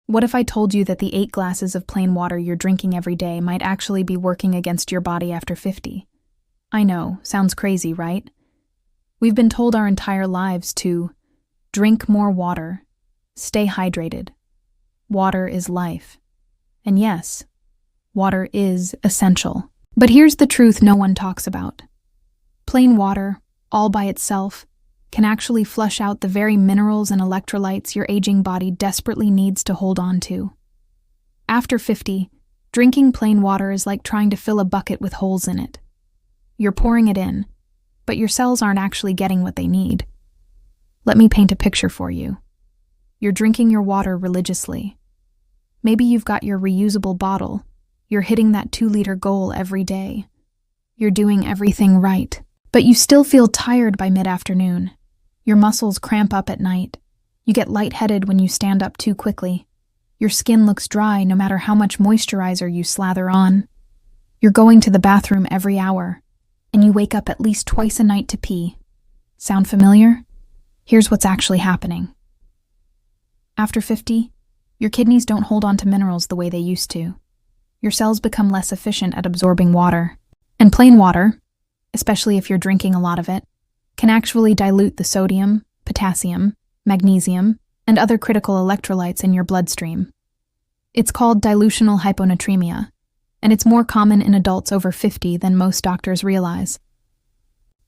What if I told you that the 8 glasses of plain water you're drinking every day might actually be working against your body after 50? I know, sounds crazy, right? We've been told our entire lives to drink more water, stay hydrated. Water is life. And yes, water is essential. But here's the truth no one talks about. Plain water, all by itself, can actually flush out the very minerals and electrolytes your aging body desperately needs to hold on to. After 50, drinking plain water is like trying to fill a bucket with holes in it. You're pouring it in, but your cells aren't actually getting what they need. Let me paint a picture for you. You're drinking your water religiously. Maybe you've got your reusable bottle. You're hitting that 2-liter goal every day. You're doing everything right, but you still feel tired by mid-afternoon. Your muscles cramp up at night. You get lightheaded when you stand up too quickly. Your skin looks dry no matter how much moisturizer you slather on. You're going to the bathroom every hour, and you wake up at least twice a night to pee. Sound familiar? Here's what's actually happening. After 50, your kidneys don't hold on to minerals the way they used to. Your cells become less efficient at absorbing water. And plain water, especially if you're drinking a lot of it, can actually dilute the sodium, potassium, magnesium, and other critical electrolytes in your bloodstream. It's called dilutional hyponatremia, and it's more common in adults over 50 than most doctors realize.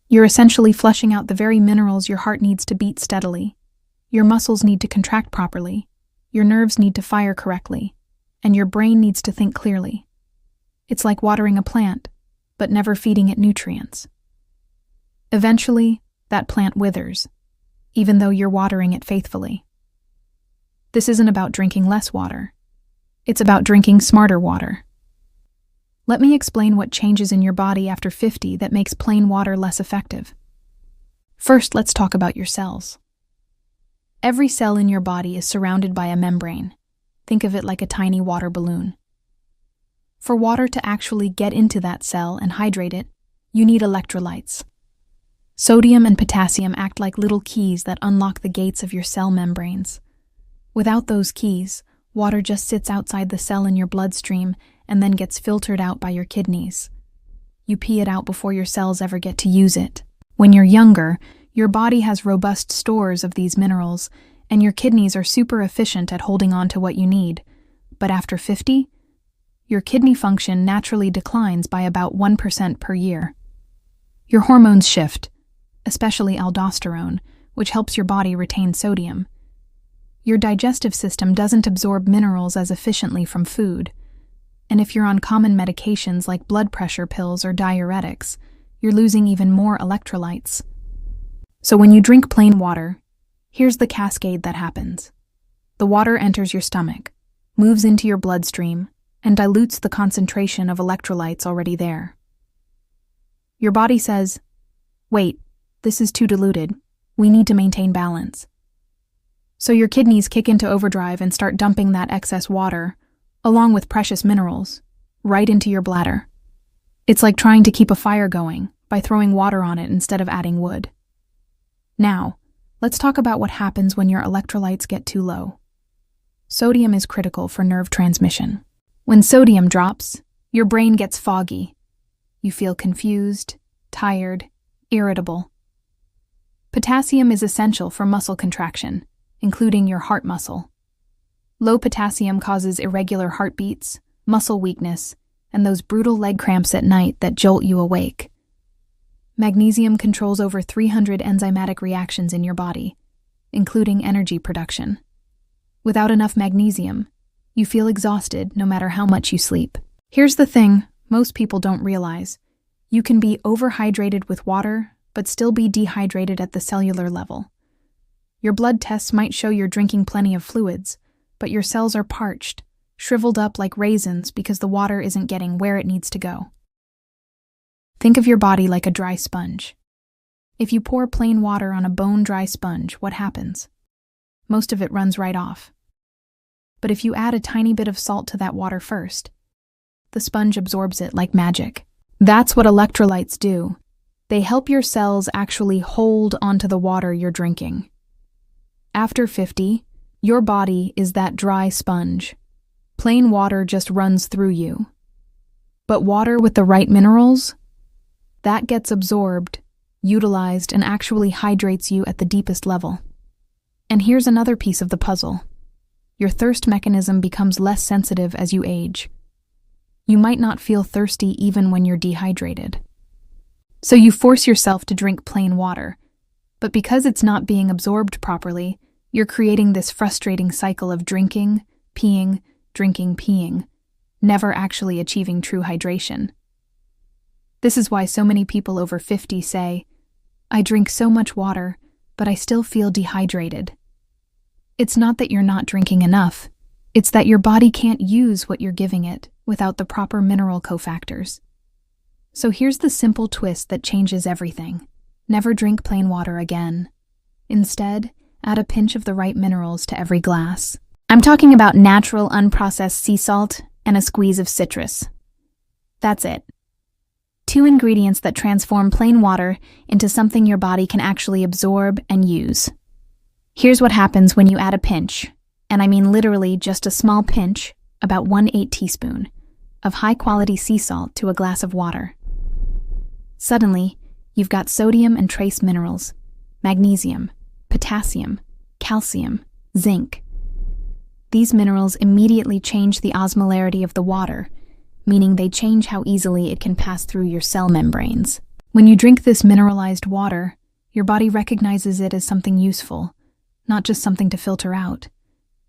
You're essentially flushing out the very minerals your heart needs to beat steadily. Your muscles need to contract properly, your nerves need to fire correctly, and your brain needs to think clearly. It's like watering a plant, but never feeding it nutrients. Eventually, that plant withers, even though you're watering it faithfully. This isn't about drinking less water. It's about drinking smarter water. Let me explain what changes in your body after 50 that makes plain water less effective. First, let's talk about your cells. Every cell in your body is surrounded by a membrane. Think of it like a tiny water balloon. For water to actually get into that cell and hydrate it, you need electrolytes. Sodium and potassium act like little keys that unlock the gates of your cell membranes. Without those keys, water just sits outside the cell in your bloodstream and then gets filtered out by your kidneys. You pee it out before your cells ever get to use it. When you're younger, your body has robust stores of these minerals, and your kidneys are super efficient at holding on to what you need. But after 50, your kidney function naturally declines by about 1% per year. Your hormones shift, especially aldosterone, which helps your body retain sodium. Your digestive system doesn't absorb minerals as efficiently from food. And if you're on common medications like blood pressure pills or diuretics, you're losing even more electrolytes. So when you drink plain water, here's the cascade that happens. The water enters your stomach, moves into your bloodstream, and dilutes the concentration of electrolytes already there. Your body says, "Wait, this is too diluted. We need to maintain balance." So your kidneys kick into overdrive and start dumping that excess water, along with precious minerals, right into your bladder. It's like trying to keep a fire going by throwing water on it instead of adding wood. Now, let's talk about what happens when your electrolytes get too low. Sodium is critical for nerve transmission. When sodium drops, your brain gets foggy. You feel confused, tired, irritable. Potassium is essential for muscle contraction, including your heart muscle. Low potassium causes irregular heartbeats, muscle weakness, and those brutal leg cramps at night that jolt you awake. Magnesium controls over 300 enzymatic reactions in your body, including energy production. Without enough magnesium, you feel exhausted no matter how much you sleep. Here's the thing most people don't realize. You can be overhydrated with water, but still be dehydrated at the cellular level. Your blood tests might show you're drinking plenty of fluids, but your cells are parched, shriveled up like raisins because the water isn't getting where it needs to go. Think of your body like a dry sponge. If you pour plain water on a bone-dry sponge, what happens? Most of it runs right off. But if you add a tiny bit of salt to that water first, the sponge absorbs it like magic. That's what electrolytes do. They help your cells actually hold onto the water you're drinking. After 50, Your body is that dry sponge. Plain water just runs through you. But water with the right minerals? That gets absorbed, utilized, and actually hydrates you at the deepest level. And here's another piece of the puzzle. Your thirst mechanism becomes less sensitive as you age. You might not feel thirsty even when you're dehydrated. So you force yourself to drink plain water, but because it's not being absorbed properly, you're creating this frustrating cycle of drinking, peeing, drinking, peeing, never actually achieving true hydration. This is why so many people over 50 say, "I drink so much water, but I still feel dehydrated." It's not that you're not drinking enough, it's that your body can't use what you're giving it without the proper mineral cofactors. So here's the simple twist that changes everything. Never drink plain water again. Instead, add a pinch of the right minerals to every glass. I'm talking about natural, unprocessed sea salt and a squeeze of citrus. That's it. 2 ingredients that transform plain water into something your body can actually absorb and use. Here's what happens when you add a pinch, and I mean literally just a small pinch, about 1/8 teaspoon, of high-quality sea salt to a glass of water. Suddenly, you've got sodium and trace minerals, magnesium, potassium, calcium, zinc. These minerals immediately change the osmolarity of the water, meaning they change how easily it can pass through your cell membranes. When you drink this mineralized water, your body recognizes it as something useful, not just something to filter out.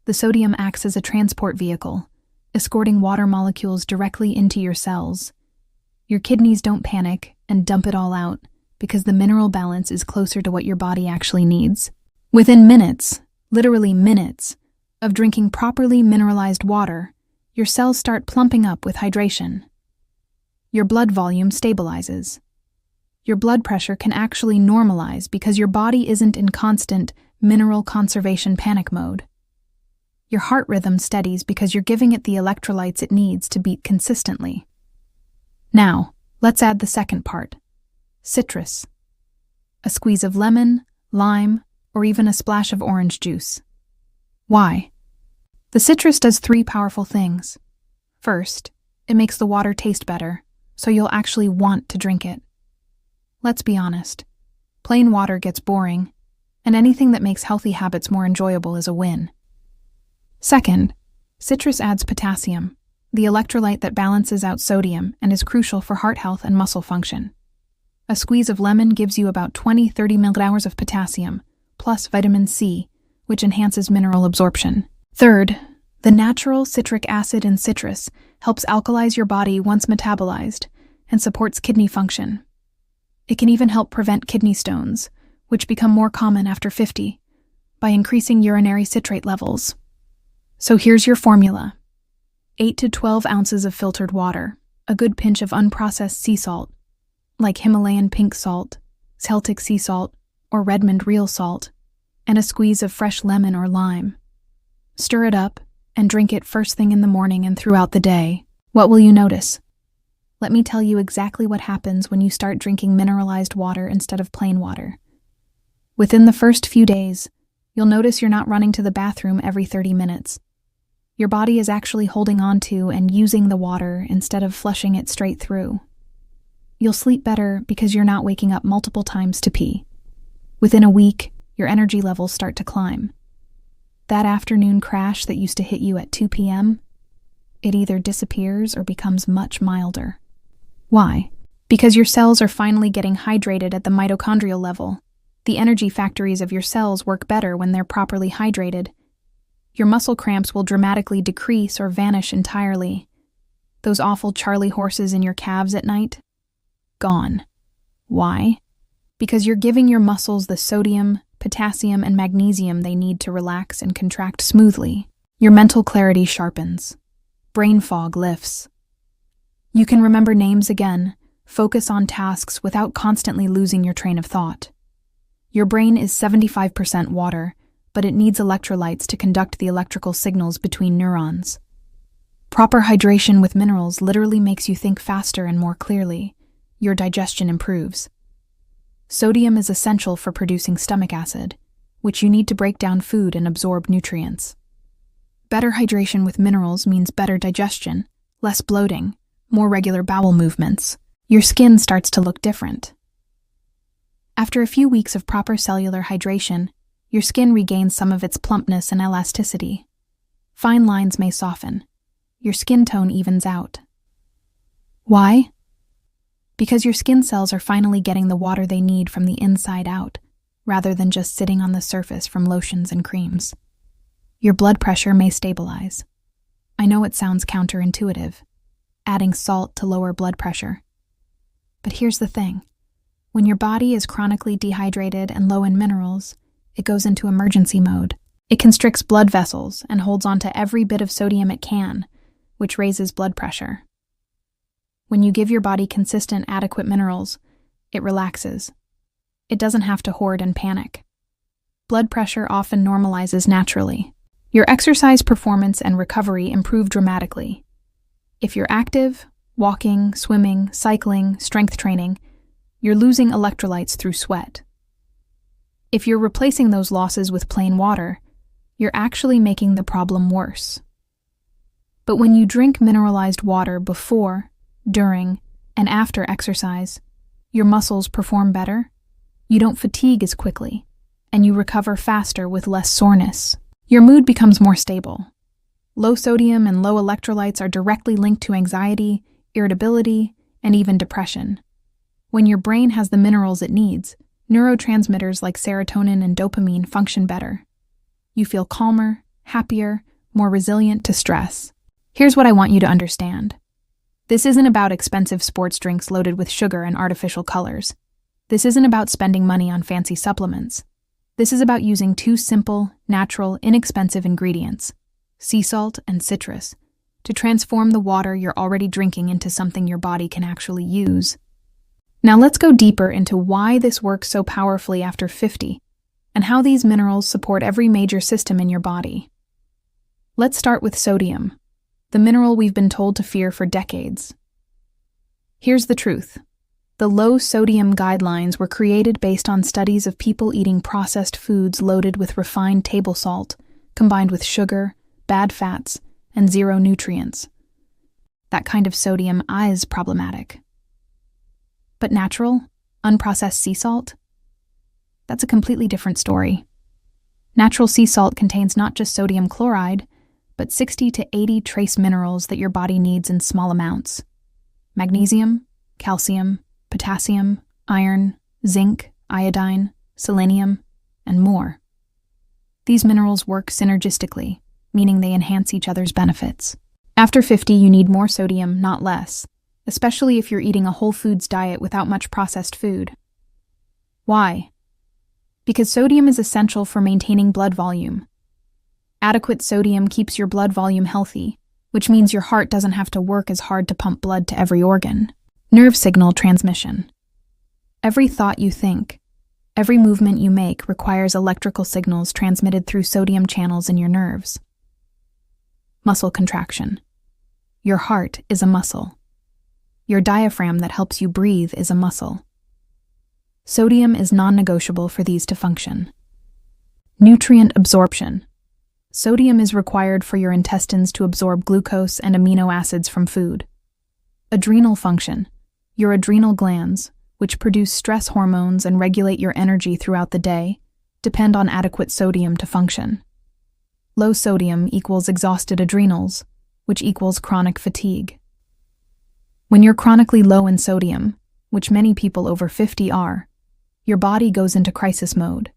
The sodium acts as a transport vehicle, escorting water molecules directly into your cells. Your kidneys don't panic and dump it all out because the mineral balance is closer to what your body actually needs. Within minutes, literally minutes, of drinking properly mineralized water, your cells start plumping up with hydration. Your blood volume stabilizes. Your blood pressure can actually normalize because your body isn't in constant mineral conservation panic mode. Your heart rhythm steadies because you're giving it the electrolytes it needs to beat consistently. Now, let's add the second part: citrus. A squeeze of lemon, lime, or even a splash of orange juice. Why? The citrus does 3 powerful things. First, it makes the water taste better, so you'll actually want to drink it. Let's be honest. Plain water gets boring, and anything that makes healthy habits more enjoyable is a win. Second, citrus adds potassium, the electrolyte that balances out sodium and is crucial for heart health and muscle function. A squeeze of lemon gives you about 20-30 mg of potassium, plus vitamin C, which enhances mineral absorption. Third, the natural citric acid in citrus helps alkalize your body once metabolized and supports kidney function. It can even help prevent kidney stones, which become more common after 50, by increasing urinary citrate levels. So here's your formula: 8 to 12 ounces of filtered water, a good pinch of unprocessed sea salt, like Himalayan pink salt, Celtic sea salt, or Redmond real salt, and a squeeze of fresh lemon or lime. Stir it up and drink it first thing in the morning and throughout the day. What will you notice? Let me tell you exactly what happens when you start drinking mineralized water instead of plain water. Within the first few days, you'll notice you're not running to the bathroom every 30 minutes. Your body is actually holding on to and using the water instead of flushing it straight through. You'll sleep better because you're not waking up multiple times to pee. Within a week, your energy levels start to climb. That afternoon crash that used to hit you at 2 p.m., it either disappears or becomes much milder. Why? Because your cells are finally getting hydrated at the mitochondrial level. The energy factories of your cells work better when they're properly hydrated. Your muscle cramps will dramatically decrease or vanish entirely. Those awful Charlie horses in your calves at night? Gone. Why? Because you're giving your muscles the sodium, potassium, and magnesium they need to relax and contract smoothly. Your mental clarity sharpens. Brain fog lifts. You can remember names again, focus on tasks without constantly losing your train of thought. Your brain is 75% water, but it needs electrolytes to conduct the electrical signals between neurons. Proper hydration with minerals literally makes you think faster and more clearly. Your digestion improves. Sodium is essential for producing stomach acid, which you need to break down food and absorb nutrients. Better hydration with minerals means better digestion, less bloating, more regular bowel movements. Your skin starts to look different. After a few weeks of proper cellular hydration, your skin regains some of its plumpness and elasticity. Fine lines may soften. Your skin tone evens out. Why? Because your skin cells are finally getting the water they need from the inside out, rather than just sitting on the surface from lotions and creams. Your blood pressure may stabilize. I know it sounds counterintuitive, adding salt to lower blood pressure. But here's the thing. When your body is chronically dehydrated and low in minerals, it goes into emergency mode. It constricts blood vessels and holds onto every bit of sodium it can, which raises blood pressure. When you give your body consistent, adequate minerals, it relaxes. It doesn't have to hoard and panic. Blood pressure often normalizes naturally. Your exercise performance and recovery improve dramatically. If you're active, walking, swimming, cycling, strength training, you're losing electrolytes through sweat. If you're replacing those losses with plain water, you're actually making the problem worse. But when you drink mineralized water before, during, and after exercise, your muscles perform better, you don't fatigue as quickly, and you recover faster with less soreness. Your mood becomes more stable. Low sodium and low electrolytes are directly linked to anxiety, irritability, and even depression. When your brain has the minerals it needs, neurotransmitters like serotonin and dopamine function better. You feel calmer, happier, more resilient to stress. Here's what I want you to understand. This isn't about expensive sports drinks loaded with sugar and artificial colors. This isn't about spending money on fancy supplements. This is about using two simple, natural, inexpensive ingredients, sea salt and citrus, to transform the water you're already drinking into something your body can actually use. Now let's go deeper into why this works so powerfully after 50, and how these minerals support every major system in your body. Let's start with sodium, the mineral we've been told to fear for decades. Here's the truth. The low sodium guidelines were created based on studies of people eating processed foods loaded with refined table salt, combined with sugar, bad fats, and zero nutrients. That kind of sodium is problematic. But natural, unprocessed sea salt? That's a completely different story. Natural sea salt contains not just sodium chloride, but 60 to 80 trace minerals that your body needs in small amounts. Magnesium, calcium, potassium, iron, zinc, iodine, selenium, and more. These minerals work synergistically, meaning they enhance each other's benefits. After 50, you need more sodium, not less, especially if you're eating a whole foods diet without much processed food. Why? Because sodium is essential for maintaining blood volume. Adequate sodium keeps your blood volume healthy, which means your heart doesn't have to work as hard to pump blood to every organ. Nerve signal transmission. Every thought you think, every movement you make requires electrical signals transmitted through sodium channels in your nerves. Muscle contraction. Your heart is a muscle. Your diaphragm that helps you breathe is a muscle. Sodium is non-negotiable for these to function. Nutrient absorption. Sodium is required for your intestines to absorb glucose and amino acids from food. Adrenal function. Your adrenal glands, which produce stress hormones and regulate your energy throughout the day, depend on adequate sodium to function. Low sodium equals exhausted adrenals, which equals chronic fatigue. When you're chronically low in sodium, which many people over 50 are, your body goes into crisis mode.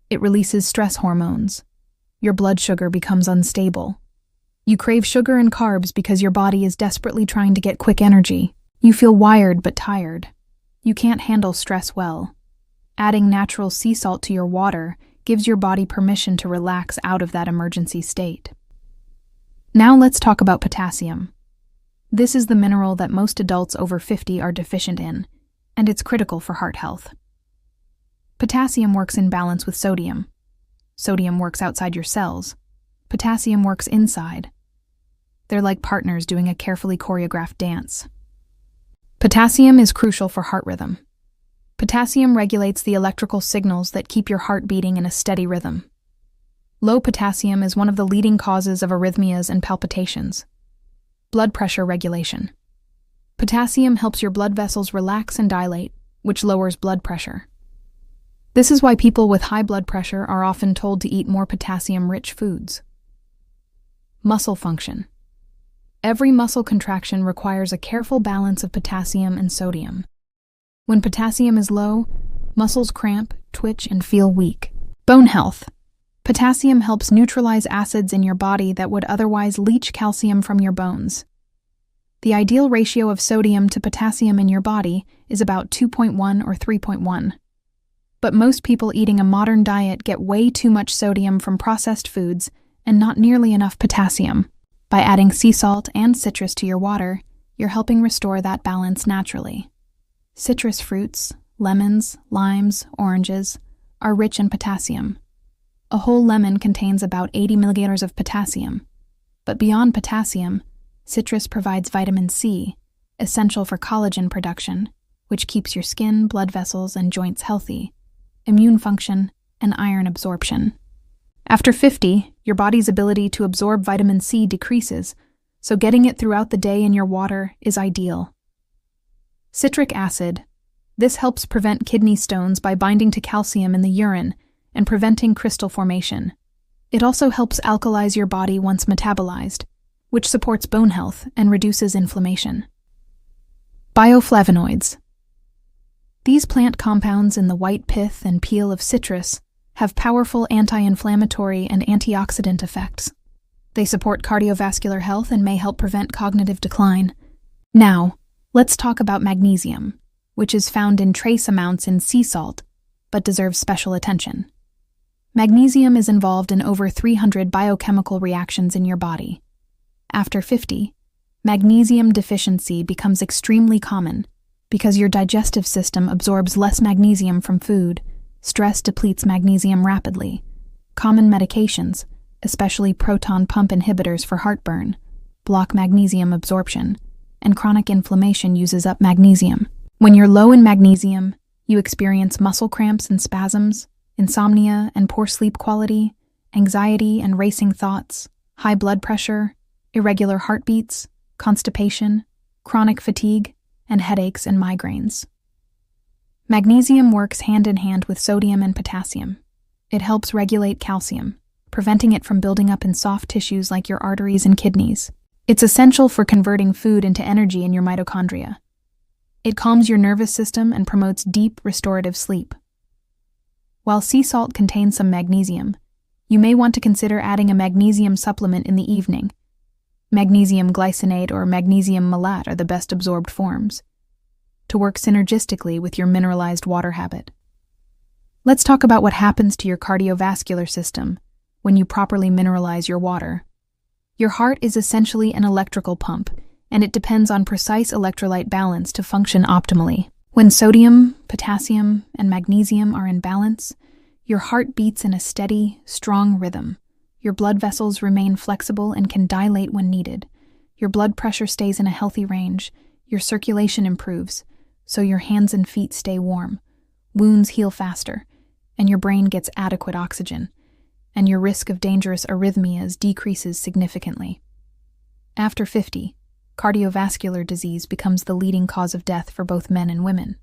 It releases stress hormones. Your blood sugar becomes unstable. You crave sugar and carbs because your body is desperately trying to get quick energy. You feel wired but tired. You can't handle stress well. Adding natural sea salt to your water gives your body permission to relax out of that emergency state. Now let's talk about potassium. This is the mineral that most adults over 50 are deficient in, and it's critical for heart health. Potassium works in balance with sodium. Sodium works outside your cells. Potassium works inside. They're like partners doing a carefully choreographed dance. Potassium is crucial for heart rhythm. Potassium regulates the electrical signals that keep your heart beating in a steady rhythm. Low potassium is one of the leading causes of arrhythmias and palpitations. Blood pressure regulation. Potassium helps your blood vessels relax and dilate, which lowers blood pressure. This is why people with high blood pressure are often told to eat more potassium-rich foods. Muscle function. Every muscle contraction requires a careful balance of potassium and sodium. When potassium is low, muscles cramp, twitch, and feel weak. Bone health. Potassium helps neutralize acids in your body that would otherwise leach calcium from your bones. The ideal ratio of sodium to potassium in your body is about 2.1 or 3.1. But most people eating a modern diet get way too much sodium from processed foods and not nearly enough potassium. By adding sea salt and citrus to your water, you're helping restore that balance naturally. Citrus fruits, lemons, limes, oranges, are rich in potassium. A whole lemon contains about 80 milliliters of potassium. But beyond potassium, citrus provides vitamin C, essential for collagen production, which keeps your skin, blood vessels, and joints healthy, immune function, and iron absorption. After 50, your body's ability to absorb vitamin C decreases, so getting it throughout the day in your water is ideal. Citric acid. This helps prevent kidney stones by binding to calcium in the urine and preventing crystal formation. It also helps alkalize your body once metabolized, which supports bone health and reduces inflammation. Bioflavonoids. These plant compounds in the white pith and peel of citrus have powerful anti-inflammatory and antioxidant effects. They support cardiovascular health and may help prevent cognitive decline. Now, let's talk about magnesium, which is found in trace amounts in sea salt, but deserves special attention. Magnesium is involved in over 300 biochemical reactions in your body. After 50, magnesium deficiency becomes extremely common because your digestive system absorbs less magnesium from food. Stress depletes magnesium rapidly. Common medications, especially proton pump inhibitors for heartburn, block magnesium absorption, and chronic inflammation uses up magnesium. When you're low in magnesium, you experience muscle cramps and spasms, insomnia and poor sleep quality, anxiety and racing thoughts, high blood pressure, irregular heartbeats, constipation, chronic fatigue, and headaches and migraines. Magnesium works hand in hand with sodium and potassium. It helps regulate calcium, preventing it from building up in soft tissues like your arteries and kidneys. It's essential for converting food into energy in your mitochondria. It calms your nervous system and promotes deep, restorative sleep. While sea salt contains some magnesium, you may want to consider adding a magnesium supplement in the evening. Magnesium glycinate or magnesium malate are the best absorbed forms, to work synergistically with your mineralized water habit. Let's talk about what happens to your cardiovascular system when you properly mineralize your water. Your heart is essentially an electrical pump, and it depends on precise electrolyte balance to function optimally. When sodium, potassium, and magnesium are in balance, your heart beats in a steady, strong rhythm. Your blood vessels remain flexible and can dilate when needed. Your blood pressure stays in a healthy range. Your circulation improves, so your hands and feet stay warm. Wounds heal faster, and your brain gets adequate oxygen, and your risk of dangerous arrhythmias decreases significantly. After 50, cardiovascular disease becomes the leading cause of death for both men and women.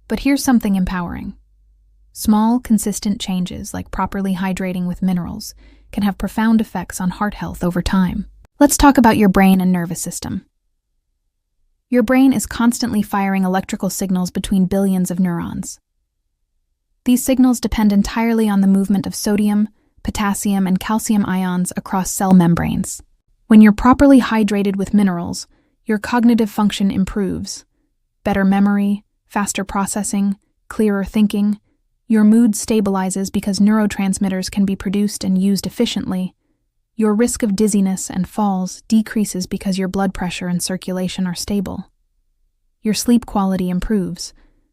But here's something empowering. Small, consistent changes like properly hydrating with minerals can have profound effects on heart health over time. Let's talk about your brain and nervous system. Your brain is constantly firing electrical signals between billions of neurons. These signals depend entirely on the movement of sodium, potassium, and calcium ions across cell membranes. When you're properly hydrated with minerals, your cognitive function improves. Better memory, faster processing, clearer thinking. Your mood stabilizes because neurotransmitters can be produced and used efficiently. Your risk of dizziness and falls decreases because your blood pressure and circulation are stable. Your sleep quality improves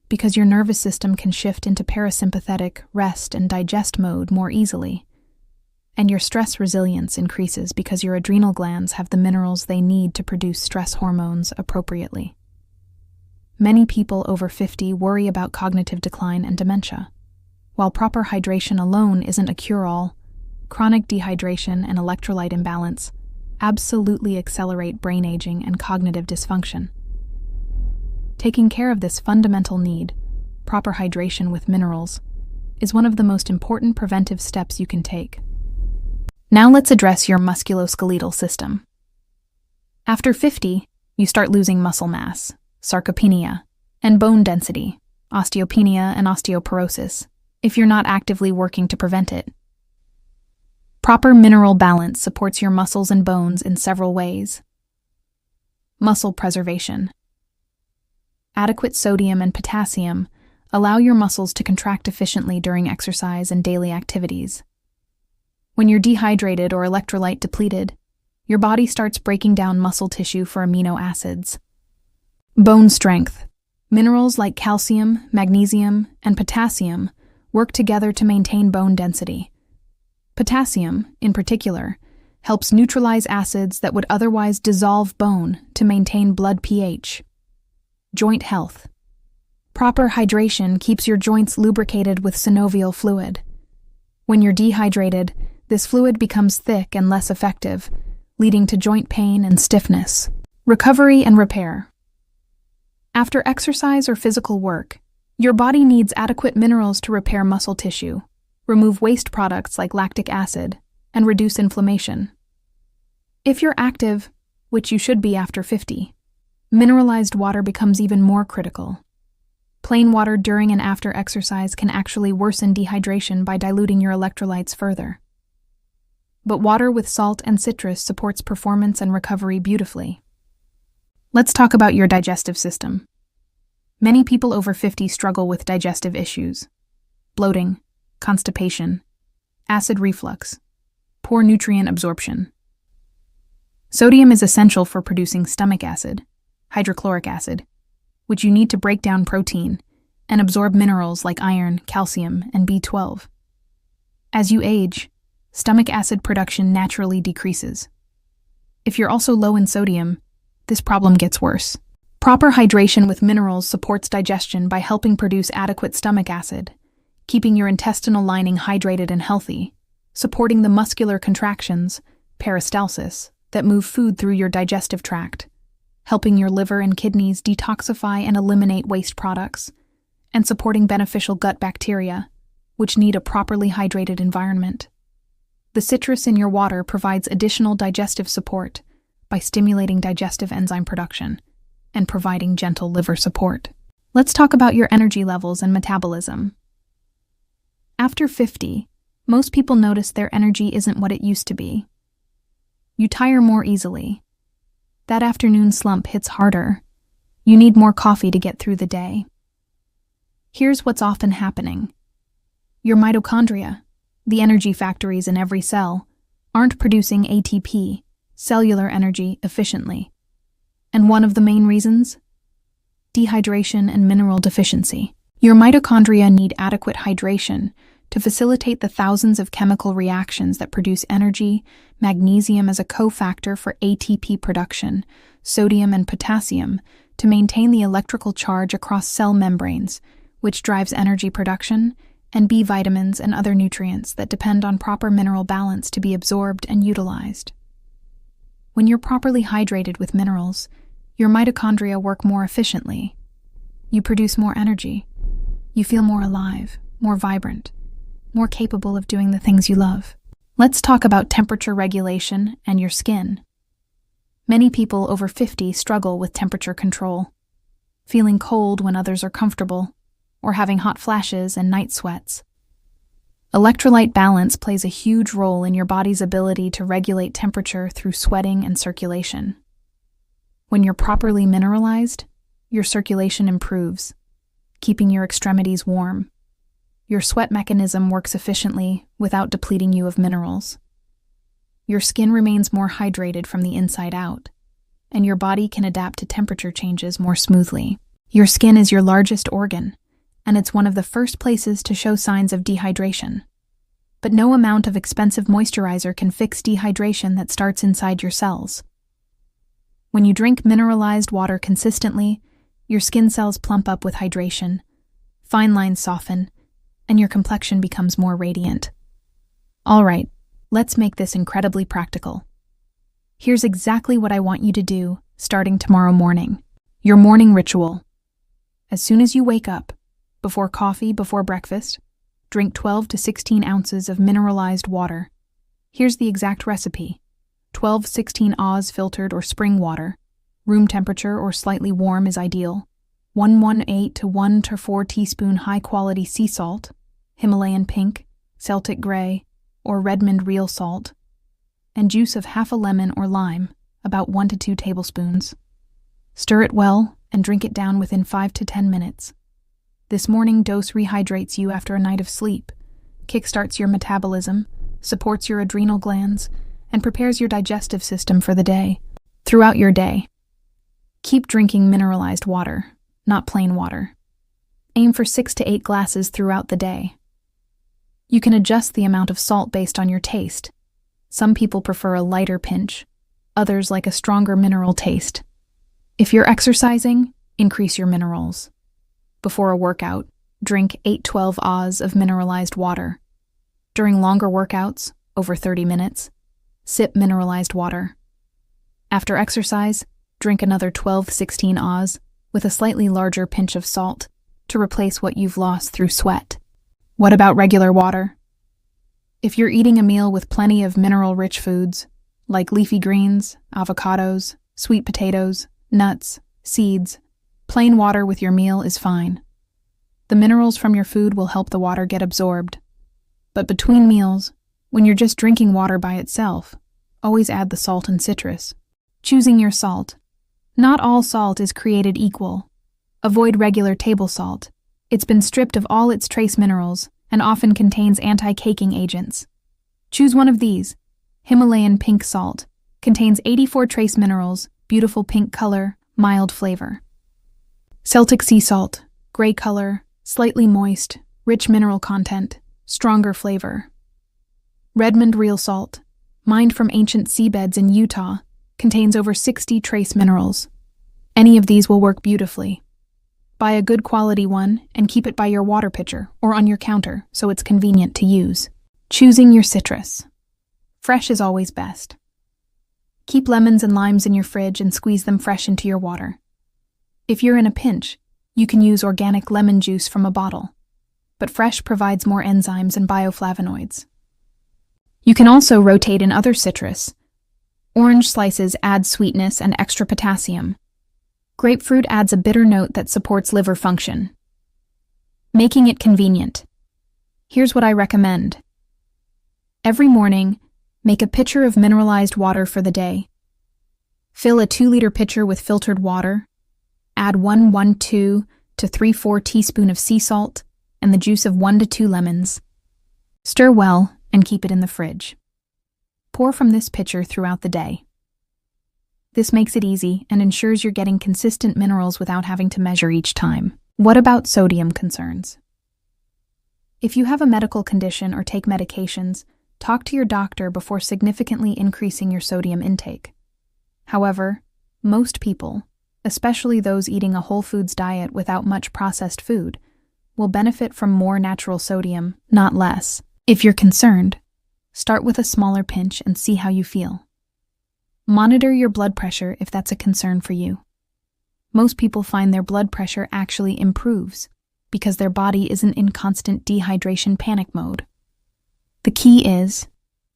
because your nervous system can shift into parasympathetic, rest, and digest mode more easily. And your stress resilience increases because your adrenal glands have the minerals they need to produce stress hormones appropriately. Many people over 50 worry about cognitive decline and dementia. While proper hydration alone isn't a cure-all, chronic dehydration and electrolyte imbalance absolutely accelerate brain aging and cognitive dysfunction. Taking care of this fundamental need, proper hydration with minerals, is one of the most important preventive steps you can take. Now let's address your musculoskeletal system. After 50, you start losing muscle mass, sarcopenia, and bone density, osteopenia and osteoporosis, if you're not actively working to prevent it. Proper mineral balance supports your muscles and bones in several ways. Muscle preservation. Adequate sodium and potassium allow your muscles to contract efficiently during exercise and daily activities. When you're dehydrated or electrolyte depleted, your body starts breaking down muscle tissue for amino acids. Bone strength. Minerals like calcium, magnesium, and potassium work together to maintain bone density. Potassium, in particular, helps neutralize acids that would otherwise dissolve bone to maintain blood pH. Joint health. Proper hydration keeps your joints lubricated with synovial fluid. When you're dehydrated, this fluid becomes thick and less effective, leading to joint pain and stiffness. Recovery and repair. After exercise or physical work, your body needs adequate minerals to repair muscle tissue, remove waste products like lactic acid, and reduce inflammation. If you're active, which you should be after 50, mineralized water becomes even more critical. Plain water during and after exercise can actually worsen dehydration by diluting your electrolytes further. But water with salt and citrus supports performance and recovery beautifully. Let's talk about your digestive system. Many people over 50 struggle with digestive issues: bloating, constipation, acid reflux, poor nutrient absorption. Sodium is essential for producing stomach acid, hydrochloric acid, which you need to break down protein and absorb minerals like iron, calcium, and B12. As you age, stomach acid production naturally decreases. If you're also low in sodium, this problem gets worse. Proper hydration with minerals supports digestion by helping produce adequate stomach acid, keeping your intestinal lining hydrated and healthy, supporting the muscular contractions, peristalsis, that move food through your digestive tract, helping your liver and kidneys detoxify and eliminate waste products, and supporting beneficial gut bacteria, which need a properly hydrated environment. The citrus in your water provides additional digestive support by stimulating digestive enzyme production and providing gentle liver support. Let's talk about your energy levels and metabolism. After 50, most people notice their energy isn't what it used to be. You tire more easily. That afternoon slump hits harder. You need more coffee to get through the day. Here's what's often happening. Your mitochondria, the energy factories in every cell, aren't producing ATP, cellular energy, efficiently. And one of the main reasons? Dehydration and mineral deficiency. Your mitochondria need adequate hydration to facilitate the thousands of chemical reactions that produce energy, magnesium as a cofactor for ATP production, sodium and potassium to maintain the electrical charge across cell membranes, which drives energy production, and B vitamins and other nutrients that depend on proper mineral balance to be absorbed and utilized. When you're properly hydrated with minerals, your mitochondria work more efficiently. You produce more energy. You feel more alive, more vibrant, more capable of doing the things you love. Let's talk about temperature regulation and your skin. Many people over 50 struggle with temperature control, feeling cold when others are comfortable, or having hot flashes and night sweats. Electrolyte balance plays a huge role in your body's ability to regulate temperature through sweating and circulation. When you're properly mineralized, your circulation improves, keeping your extremities warm. Your sweat mechanism works efficiently without depleting you of minerals. Your skin remains more hydrated from the inside out, and your body can adapt to temperature changes more smoothly. Your skin is your largest organ, and it's one of the first places to show signs of dehydration. But no amount of expensive moisturizer can fix dehydration that starts inside your cells. When you drink mineralized water consistently, Your skin cells plump up with hydration, fine lines soften, and your complexion becomes more radiant. All right, let's make this incredibly practical. Here's exactly what I want you to do starting tomorrow morning. Your morning ritual. As soon as you wake up, before coffee, before breakfast, drink 12 to 16 ounces of mineralized water. Here's the exact recipe. 12-16 Oz filtered or spring water. Room temperature or slightly warm is ideal. 118 to 1 to 4 teaspoon high-quality sea salt, Himalayan pink, Celtic gray, or Redmond real salt, and juice of half a lemon or lime, about 1 to 2 tablespoons. Stir it well and drink it down within 5 to 10 minutes. This morning dose rehydrates you after a night of sleep, kickstarts your metabolism, supports your adrenal glands, and prepares your digestive system for the day. Throughout your day, keep drinking mineralized water, not plain water. Aim for 6 to 8 glasses throughout the day. You can adjust the amount of salt based on your taste. Some people prefer a lighter pinch, others like a stronger mineral taste. If you're exercising, increase your minerals. Before a workout, drink 8-12 Oz of mineralized water. During longer workouts, over 30 minutes, sip mineralized water. After exercise, drink another 12-16 Oz with a slightly larger pinch of salt to replace what you've lost through sweat. What about regular water? If you're eating a meal with plenty of mineral-rich foods, like leafy greens, avocados, sweet potatoes, nuts, seeds, plain water with your meal is fine. The minerals from your food will help the water get absorbed. But between meals, when you're just drinking water by itself, always add the salt and citrus. Choosing your salt. Not all salt is created equal. Avoid regular table salt. It's been stripped of all its trace minerals and often contains anti-caking agents. Choose one of these. Himalayan pink salt. Contains 84 trace minerals, beautiful pink color, mild flavor. Celtic sea salt. Gray color, slightly moist, rich mineral content, stronger flavor. Redmond real salt. Mined from ancient seabeds in Utah. Contains over 60 trace minerals. Any of these will work beautifully. Buy a good quality one and keep it by your water pitcher or on your counter so it's convenient to use. Choosing your citrus. Fresh is always best. Keep lemons and limes in your fridge and squeeze them fresh into your water. If you're in a pinch, you can use organic lemon juice from a bottle, but fresh provides more enzymes and bioflavonoids. You can also rotate in other citrus. Orange slices add sweetness and extra potassium. Grapefruit adds a bitter note that supports liver function. Making it convenient. Here's what I recommend. Every morning, make a pitcher of mineralized water for the day. Fill a 2-liter pitcher with filtered water. Add 1-1-2 to 3-4 teaspoon of sea salt and the juice of 1 to 2 lemons. Stir well and keep it in the fridge. Pour from this pitcher throughout the day. This makes it easy and ensures you're getting consistent minerals without having to measure each time. What about sodium concerns? If you have a medical condition or take medications, talk to your doctor before significantly increasing your sodium intake. However, most people, especially those eating a whole foods diet without much processed food, will benefit from more natural sodium, not less. If you're concerned, start with a smaller pinch and see how you feel. Monitor your blood pressure if that's a concern for you. Most people find their blood pressure actually improves because their body isn't in constant dehydration panic mode. The key is,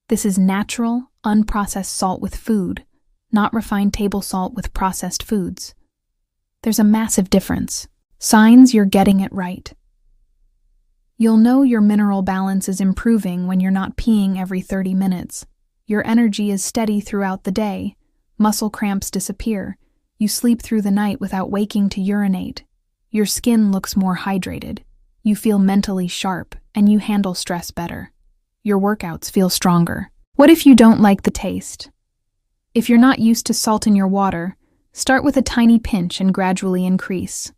this is natural, unprocessed salt with food, not refined table salt with processed foods. There's a massive difference. Signs you're getting it right. You'll know your mineral balance is improving when you're not peeing every 30 minutes. Your energy is steady throughout the day. Muscle cramps disappear. You sleep through the night without waking to urinate. Your skin looks more hydrated. You feel mentally sharp, and you handle stress better. Your workouts feel stronger. What if you don't like the taste? If you're not used to salt in your water, start with a tiny pinch and gradually increase.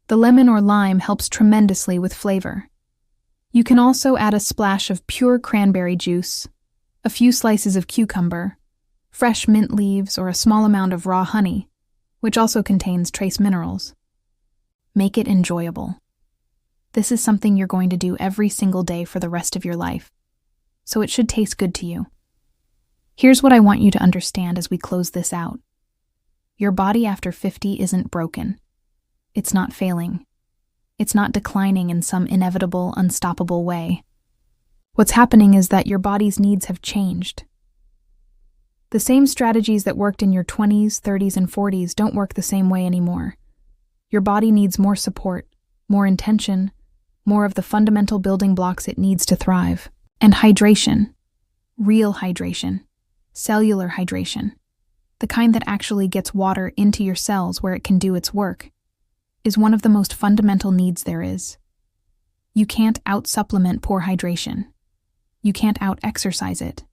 The lemon or lime helps tremendously with flavor. You can also add a splash of pure cranberry juice, a few slices of cucumber, fresh mint leaves, or a small amount of raw honey, which also contains trace minerals. Make it enjoyable. This is something you're going to do every single day for the rest of your life, so it should taste good to you. Here's what I want you to understand as we close this out. Your body after 50 isn't broken. It's not failing. It's not declining in some inevitable, unstoppable way. What's happening is that your body's needs have changed. The same strategies that worked in your 20s, 30s, and 40s don't work the same way anymore. Your body needs more support, more intention, more of the fundamental building blocks it needs to thrive. And hydration. Real hydration. Cellular hydration. The kind that actually gets water into your cells where it can do its work, is one of the most fundamental needs there is. You can't out-supplement poor hydration. You can't out-exercise it.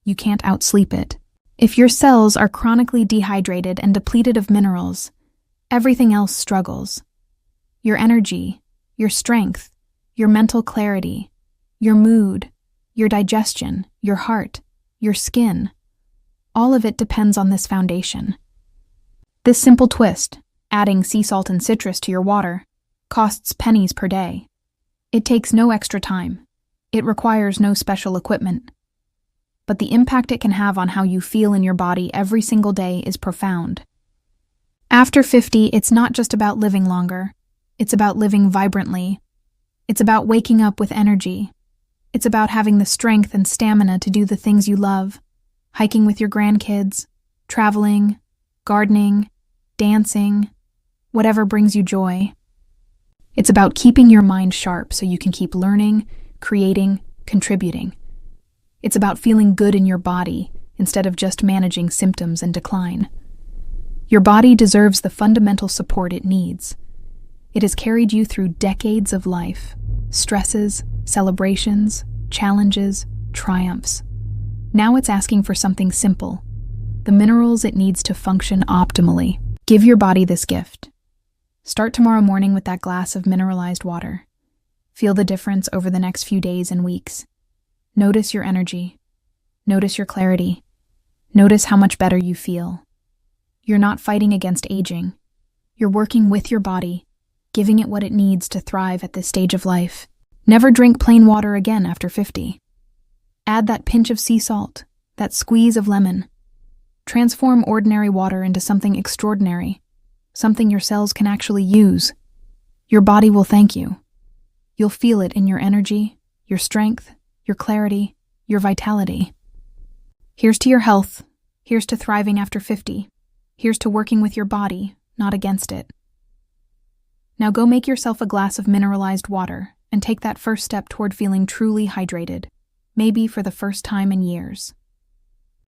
You can't out-sleep it. If your cells are chronically dehydrated and depleted of minerals, everything else struggles. Your energy, your strength, your mental clarity, your mood, your digestion, your heart, your skin, all of it depends on this foundation. This simple twist, adding sea salt and citrus to your water, costs pennies per day. It takes no extra time. It requires no special equipment. But the impact it can have on how you feel in your body every single day is profound. After 50, it's not just about living longer. It's about living vibrantly. It's about waking up with energy. It's about having the strength and stamina to do the things you love, hiking with your grandkids, traveling, gardening, dancing, whatever brings you joy. It's about keeping your mind sharp so you can keep learning, creating, contributing. It's about feeling good in your body instead of just managing symptoms and decline. Your body deserves the fundamental support it needs. It has carried you through decades of life, stresses, celebrations, challenges, triumphs. Now it's asking for something simple, the minerals it needs to function optimally. Give your body this gift. Start tomorrow morning with that glass of mineralized water. Feel the difference over the next few days and weeks. Notice your energy. Notice your clarity. Notice how much better you feel. You're not fighting against aging. You're working with your body, giving it what it needs to thrive at this stage of life. Never drink plain water again after 50. Add that pinch of sea salt, that squeeze of lemon. Transform ordinary water into something extraordinary, something your cells can actually use. Your body will thank you. You'll feel it in your energy, your strength, your clarity, your vitality. Here's to your health. Here's to thriving after 50. Here's to working with your body, not against it. Now go make yourself a glass of mineralized water and take that first step toward feeling truly hydrated, maybe for the first time in years.